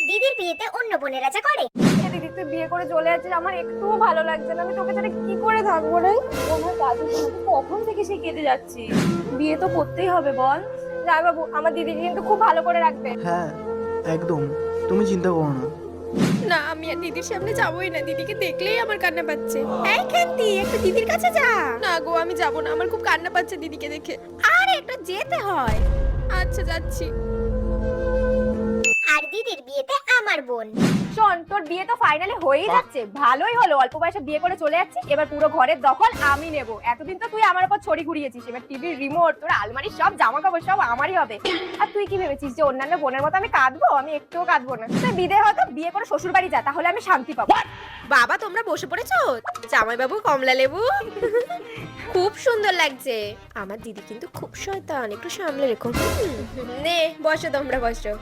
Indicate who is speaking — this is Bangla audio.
Speaker 1: দিদির বিয়েতে অন্য বোনেরা যা করে।
Speaker 2: দিদি তুই বিয়ে করে চলে যাচ্ছিস, আমার একটুও ভালো লাগছে না। আমি তোকে ছাড়া কি করে থাকবো রে? আমার দাদু কখন থেকে সে কেটে যাচ্ছি। বিয়ে তো করতেই হবে বল। রায় বাবু আমার দিদিকে কিন্তু খুব ভালো করে রাখবে।
Speaker 3: হ্যাঁ একদম, তুমি চিন্তা করো না।
Speaker 4: না আমি আর দিদির সামনে যাবোই না, দিদিকে দেখলেই আমার কান্না পাচ্ছে। এই কান্তি একটু দিদির কাছে যা। না গো আমি যাব না, আমার খুব কান্না পাচ্ছে দিদিকে দেখে। আরে একটু যেতে হয়। আচ্ছা যাচ্ছি।
Speaker 1: আর দিদির বিয়েতে আমার বোন।
Speaker 2: শোন, তোর বিয়ে তো ফাইনালি হয়েই যাচ্ছে, ভালোই হলো। অল্প বয়সে বিয়ে করে চলে যাচ্ছিস, এবার পুরো ঘরের দখল আমি নেব। এতদিন তো তুই আমার উপর ছড়ি ঘুরিয়েছিস, এবার টিভির রিমোট, তোর আলমারির সব জামা কাপড় সব আমারই হবে। আর তুই কি ভেবেছিস যে অন্যান্য বোনের মতো আমি কাঁদবো? আমি একটুও কাঁদবো না। তুই বিদে হয়তো বিয়ে করে শ্বশুর বাড়ি যা, তাহলে আমি শান্তি পাবো।
Speaker 4: বাবা তোমরা বসে পড়েছো? জামাইবাবু কমলা লেবু খুব সুন্দর লাগছে। আমার দিদি কিন্তু খুব শয়তান, একটু সামলে রেখো। নে বসো, তোমরা বসো।